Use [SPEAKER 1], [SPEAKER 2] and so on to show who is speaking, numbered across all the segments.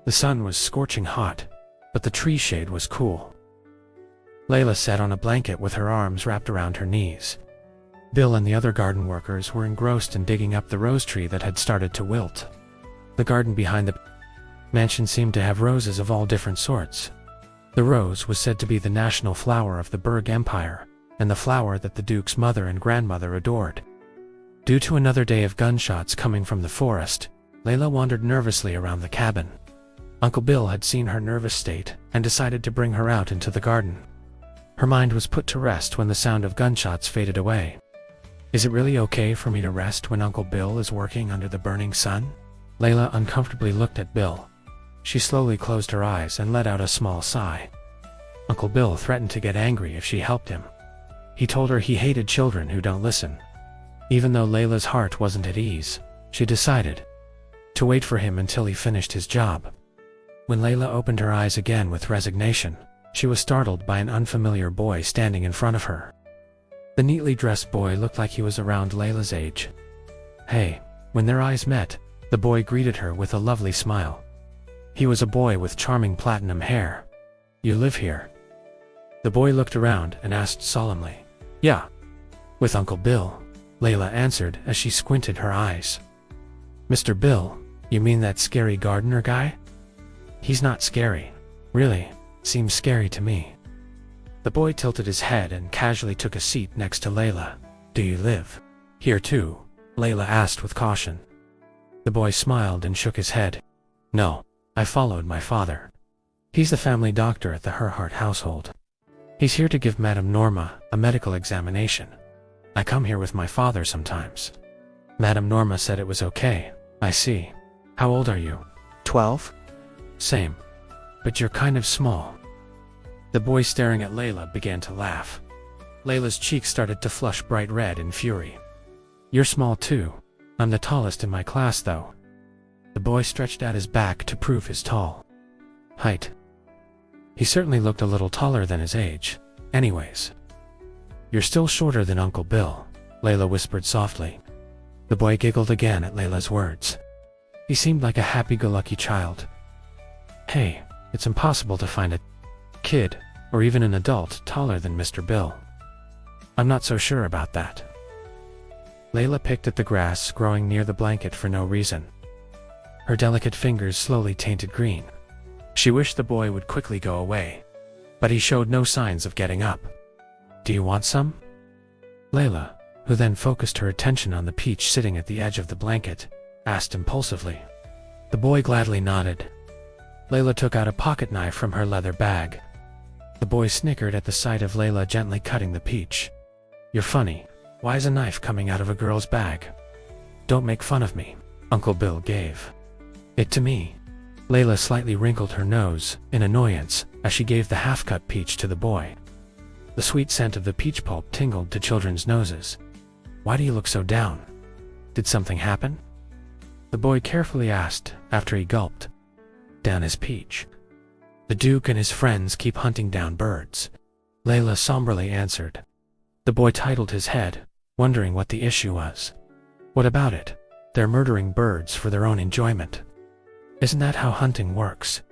[SPEAKER 1] The sun was scorching hot, but the tree shade was cool. Layla sat on a blanket with her arms wrapped around her knees. Bill and the other garden workers were engrossed in digging up the rose tree that had started to wilt. The garden behind the mansion seemed to have roses of all different sorts. The rose was said to be the national flower of the Berg Empire, and the flower that the Duke's mother and grandmother adored. Due to another day of gunshots coming from the forest, Layla wandered nervously around the cabin. Uncle Bill had seen her nervous state and decided to bring her out into the garden. Her mind was put to rest when the sound of gunshots faded away. Is it really okay for me to rest when Uncle Bill is working under the burning sun? Layla uncomfortably looked at Bill. She slowly closed her eyes and let out a small sigh. Uncle Bill threatened to get angry if she helped him. He told her he hated children who don't listen. Even though Layla's heart wasn't at ease, she decided to wait for him until he finished his job. When Layla opened her eyes again with resignation, she was startled by an unfamiliar boy standing in front of her. The neatly dressed boy looked like he was around Layla's age. Hey, when their eyes met, the boy greeted her with a lovely smile. He was a boy with charming platinum hair. You live here? The boy looked around and asked solemnly. Yeah. With Uncle Bill, Layla answered as she squinted her eyes. Mr. Bill, you mean that scary gardener guy? He's not scary. Really, seems scary to me. The boy tilted his head and casually took a seat next to Layla. Do you live here too? Layla asked with caution. The boy smiled and shook his head. No, I followed my father. He's the family doctor at the Herhart household. He's here to give Madame Norma a medical examination. I come here with my father sometimes. Madame Norma said it was okay. I see. How old are you? 12? Same. But you're kind of small. The boy staring at Layla began to laugh. Layla's cheeks started to flush bright red in fury. You're small too. I'm the tallest in my class though. The boy stretched out his back to prove his tall height. He certainly looked a little taller than his age. Anyways. You're still shorter than Uncle Bill, Layla whispered softly. The boy giggled again at Layla's words. He seemed like a happy-go-lucky child. Hey, it's impossible to find a kid, or even an adult, taller than Mr. Bill. I'm not so sure about that. Layla picked at the grass growing near the blanket for no reason. Her delicate fingers slowly tainted green. She wished the boy would quickly go away, but he showed no signs of getting up. Do you want some? Layla, who then focused her attention on the peach sitting at the edge of the blanket, asked impulsively. The boy gladly nodded. Layla took out a pocket knife from her leather bag. The boy snickered at the sight of Layla gently cutting the peach. You're funny. Why is a knife coming out of a girl's bag? Don't make fun of me, Uncle Bill gave it to me. Layla slightly wrinkled her nose in annoyance as she gave the half-cut peach to the boy. The sweet scent of the peach pulp tingled to children's noses. Why do you look so down? Did something happen? The boy carefully asked after he gulped down his peach. The Duke and his friends keep hunting down birds, Layla somberly answered. The boy titled his head, wondering what the issue was. What about it? They're murdering birds for their own enjoyment. Isn't that how hunting works?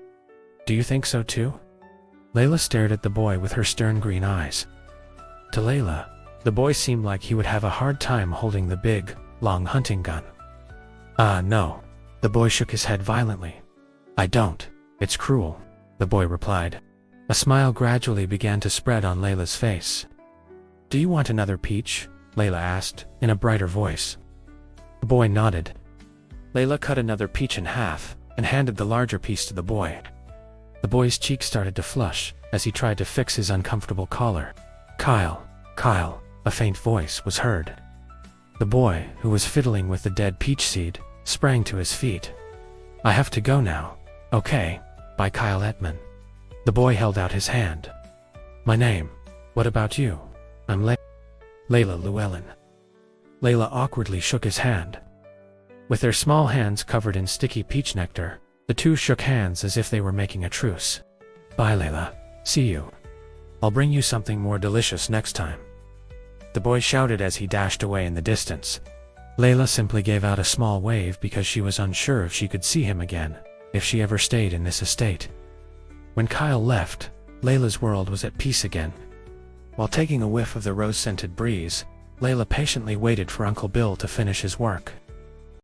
[SPEAKER 1] Do you think so too? Layla stared at the boy with her stern green eyes. To Layla, the boy seemed like he would have a hard time holding the big, long hunting gun. No. The boy shook his head violently. I don't. It's cruel, the boy replied. A smile gradually began to spread on Layla's face. Do you want another peach? Layla asked, in a brighter voice. The boy nodded. Layla cut another peach in half and handed the larger piece to the boy. The boy's cheeks started to flush as he tried to fix his uncomfortable collar. Kyle, a faint voice was heard. The boy, who was fiddling with the dead peach seed, sprang to his feet. I have to go now. Okay, by Kyle Ettman. The boy held out his hand. My name. What about you? I'm Layla Llewellyn. Layla awkwardly shook his hand. With their small hands covered in sticky peach nectar, the two shook hands as if they were making a truce. Bye, Layla. See you. I'll bring you something more delicious next time. The boy shouted as he dashed away in the distance. Layla simply gave out a small wave because she was unsure if she could see him again. if she ever stayed in this estate. When Kyle left, Layla's world was at peace again. While taking a whiff of the rose-scented breeze, Layla patiently waited for Uncle Bill to finish his work.